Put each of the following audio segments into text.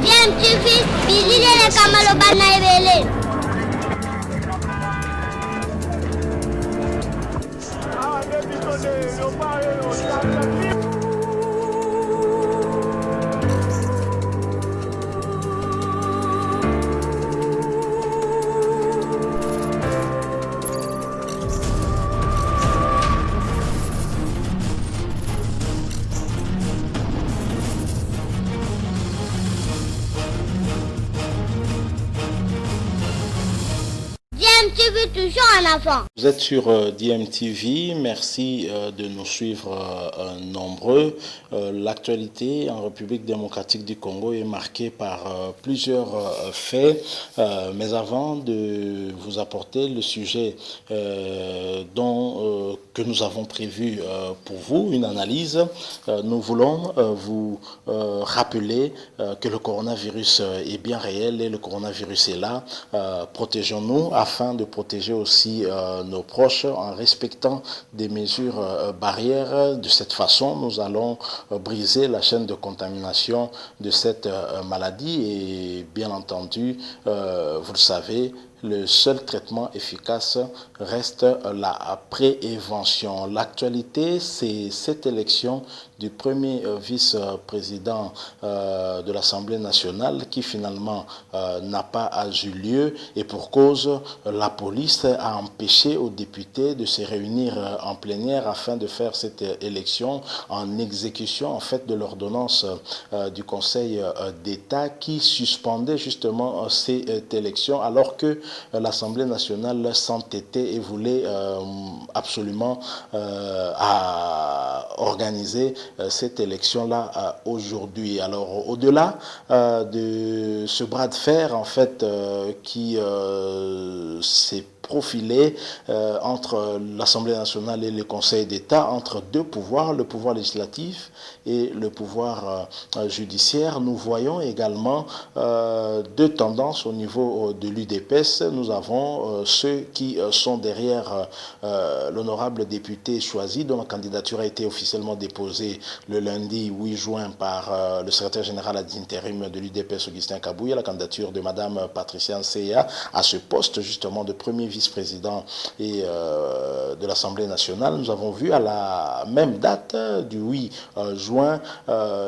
DMTV, Bilile Kamalo Banaibele. DMTV toujours en avant. Vous êtes sur DMTV, merci de nous suivre nombreux. L'actualité en République démocratique du Congo est marquée par plusieurs faits, mais avant de vous apporter le sujet que nous avons prévu pour vous, une analyse, nous voulons vous rappeler que le coronavirus est bien réel et le coronavirus est là. Protégeons-nous afin de protéger aussi nos proches en respectant des mesures barrières. De cette façon, nous allons briser la chaîne de contamination de cette maladie et bien entendu, vous le savez, le seul traitement efficace reste la prévention. L'actualité, c'est cette élection du premier vice-président de l'Assemblée nationale qui finalement n'a pas eu lieu et pour cause, la police a empêché aux députés de se réunir en plénière afin de faire cette élection en exécution en fait de l'ordonnance du Conseil d'État qui suspendait justement cette élection alors que l'Assemblée nationale s'entêtait et voulait absolument organiser cette élection-là aujourd'hui. Alors, au-delà de ce bras de fer, en fait, qui s'est profilé entre l'Assemblée nationale et le Conseil d'État, entre deux pouvoirs, le pouvoir législatif et le pouvoir judiciaire. Nous voyons également deux tendances au niveau de l'UDPS. Nous avons ceux qui sont derrière l'honorable député choisi, dont la candidature a été officiellement déposée le lundi 8 juin par le secrétaire général ad intérim de l'UDPS, Augustin Kabouya, la candidature de Madame Patricia Nseya à ce poste justement de premier vice-président et de l'Assemblée nationale. Nous avons vu à la même date du 8 juin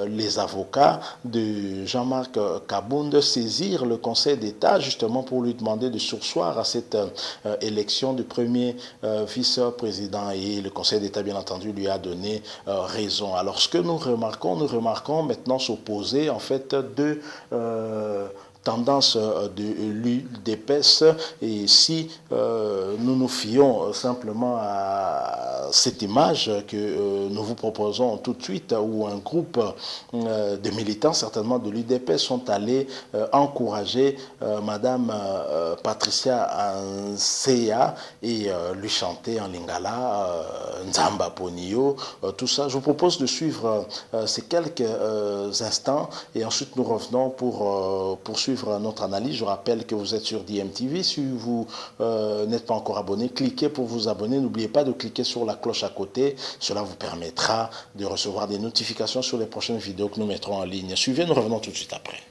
les avocats de Jean-Marc Kabound saisir le Conseil d'État justement pour lui demander de surseoir à cette élection du premier vice-président et le Conseil d'État bien entendu lui a donné raison. Alors ce que nous remarquons maintenant s'opposer en fait deux tendance de l'UDPS et si nous nous fions simplement à cette image que nous vous proposons tout de suite où un groupe de militants certainement de l'UDPS sont allés encourager Madame Patricia Nseya et lui chanter en lingala Nzamba Ponio, tout ça. Je vous propose de suivre ces quelques instants et ensuite nous revenons pour poursuivre notre analyse. Je rappelle que vous êtes sur DMTV. Si vous n'êtes pas encore abonné, cliquez pour vous abonner. N'oubliez pas de cliquer sur la cloche à côté. Cela vous permettra de recevoir des notifications sur les prochaines vidéos que nous mettrons en ligne. Suivez, nous revenons tout de suite après.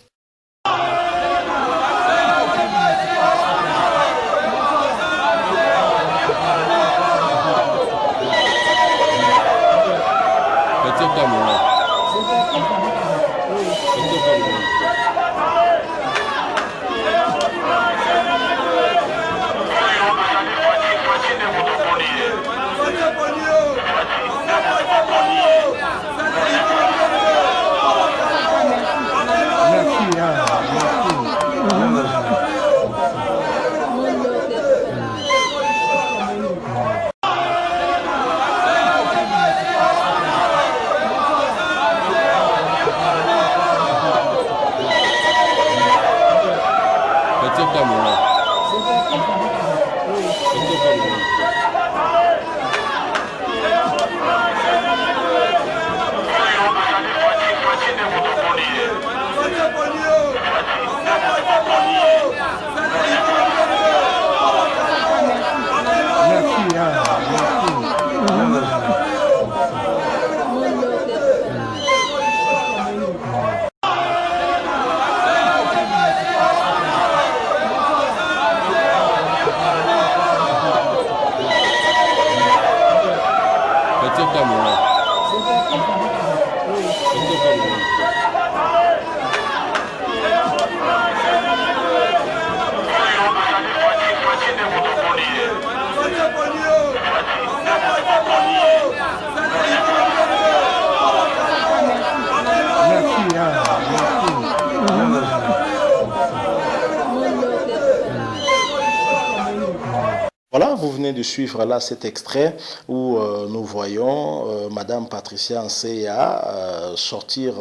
venez de suivre là cet extrait où nous voyons Madame Patricia Nseya sortir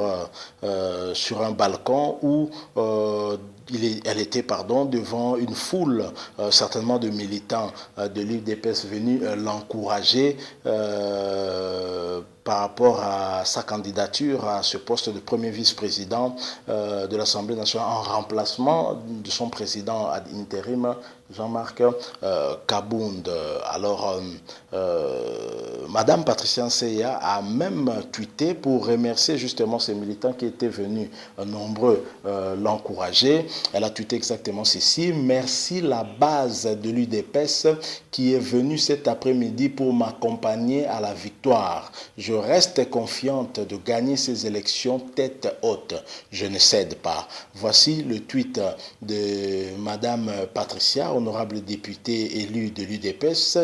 sur un balcon où elle était devant une foule, certainement de militants de l'UDPS venus l'encourager par rapport à sa candidature à ce poste de premier vice-président de l'Assemblée nationale en remplacement de son président ad interim, Jean-Marc Kabound. Alors, Madame Patricia Nseya a même tweeté pour remercier justement ces militants qui étaient venus nombreux l'encourager. Elle a tweeté exactement ceci: merci la base de l'UDPS qui est venue cet après-midi pour m'accompagner à la victoire. Je reste confiante de gagner ces élections tête haute. Je ne cède pas. Voici le tweet de Madame Patricia, honorable députée élue de l'UDPS.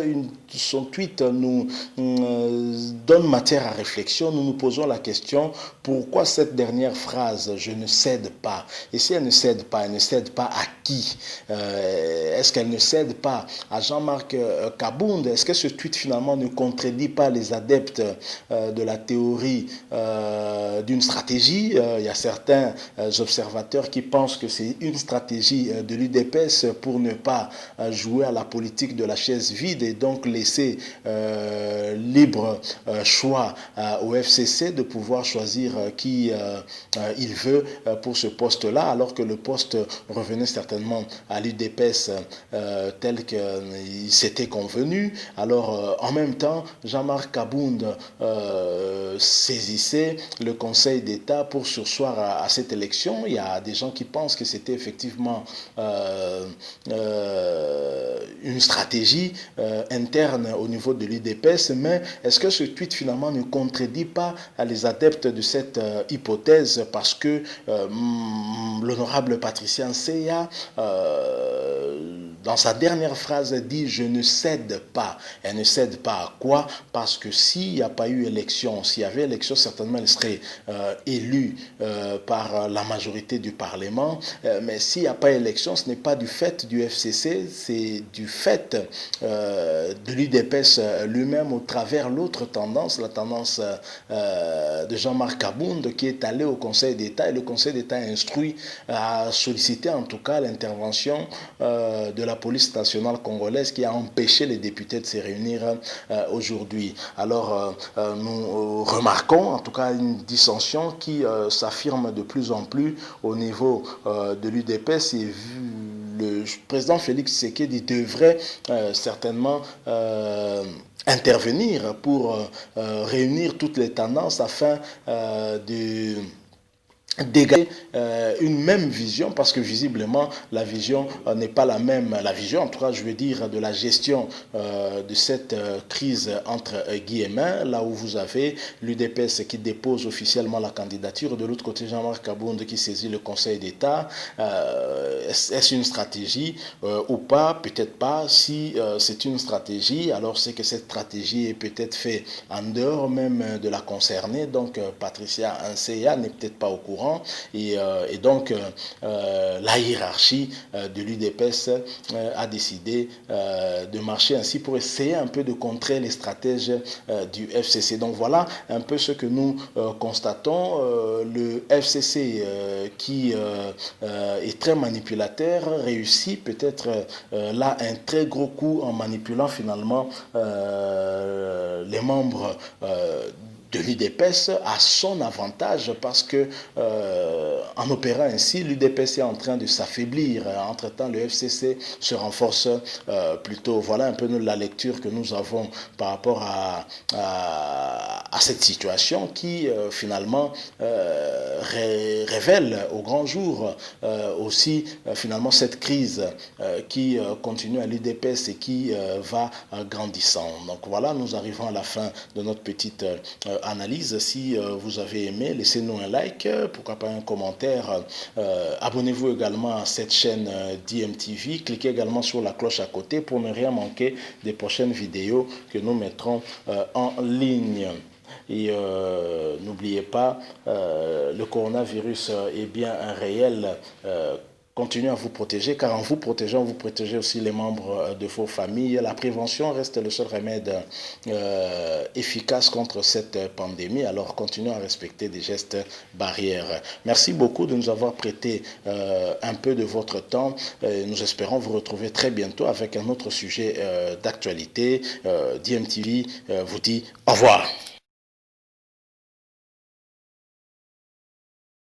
Son tweet nous donne matière à réflexion. Nous nous posons la question: pourquoi cette dernière phrase, je ne cède pas? Et si elle ne cède pas, elle ne cède pas à qui? Est-ce qu'elle ne cède pas à Jean-Marc Kabound? Est-ce que ce tweet finalement ne contredit pas les adeptes de la théorie d'une stratégie? Il y a certains observateurs qui pensent que c'est une stratégie de l'UDPS pour ne pas jouer à la politique de la chaise vide et donc laisser libre choix au FCC de pouvoir choisir qui il veut pour ce poste-là, alors que le poste revenait certainement à l'UDPS tel qu'il s'était convenu. Alors, en même temps, Jean-Marc Kabound saisissait le Conseil d'État pour surseoir à cette élection. Il y a des gens qui pensent que c'était effectivement une stratégie interne au niveau de l'UDPS, mais est-ce que ce tweet finalement ne contredit pas les adeptes de cette hypothèse, parce que l'honorable Patricia Nseya dans sa dernière phrase dit: je ne cède pas. Elle ne cède pas à quoi? Parce que s'il n'y a pas eu élection, s'il y avait élection, certainement elle serait élue par la majorité du Parlement, mais s'il n'y a pas élection, ce n'est pas du fait du FCC, c'est du fait de l'UDPS lui-même au travers l'autre tendance, la tendance de Jean-Marc Kabound, qui est allé au Conseil d'État, et le Conseil d'État a instruit, a sollicité en tout cas l'intervention de la police nationale congolaise, qui a empêché les députés de se réunir aujourd'hui. Alors nous remarquons en tout cas une dissension qui s'affirme de plus en plus au niveau de l'UDPS, et le président Félix Tshisekedi devrait certainement intervenir pour réunir toutes les tendances afin de dégager une même vision, parce que visiblement la vision n'est pas la même, la vision en tout cas je veux dire de la gestion de cette crise entre guillemets, là où vous avez l'UDPS qui dépose officiellement la candidature, de l'autre côté Jean-Marc Kabound qui saisit le Conseil d'État. Est-ce une stratégie ou pas? Peut-être pas. Si c'est une stratégie, alors c'est que cette stratégie est peut-être faite en dehors même de la concernée, donc Patricia Nseya n'est peut-être pas au courant. Et donc la hiérarchie de l'UDPS a décidé de marcher ainsi pour essayer un peu de contrer les stratèges du FCC. Donc voilà un peu ce que nous constatons. Le FCC qui est très manipulateur réussit peut-être là un très gros coup en manipulant finalement les membres de l'UDPS à son avantage, parce que en opérant ainsi, l'UDPS est en train de s'affaiblir. Entre-temps, le FCC se renforce plutôt. Voilà un peu la lecture que nous avons par rapport à cette situation qui finalement révèle au grand jour aussi finalement cette crise qui continue à l'UDPS et qui va grandissant. Donc voilà, nous arrivons à la fin de notre petite analyse. Si vous avez aimé, laissez-nous un like, pourquoi pas un commentaire. Abonnez-vous également à cette chaîne DMTV. Cliquez également sur la cloche à côté pour ne rien manquer des prochaines vidéos que nous mettrons en ligne. Et n'oubliez pas, le coronavirus est bien un réel continuez à vous protéger, car en vous protégeant, vous protégez aussi les membres de vos familles. La prévention reste le seul remède efficace contre cette pandémie. Alors continuez à respecter des gestes barrières. Merci beaucoup de nous avoir prêté un peu de votre temps. Nous espérons vous retrouver très bientôt avec un autre sujet d'actualité. DMTV vous dit au revoir.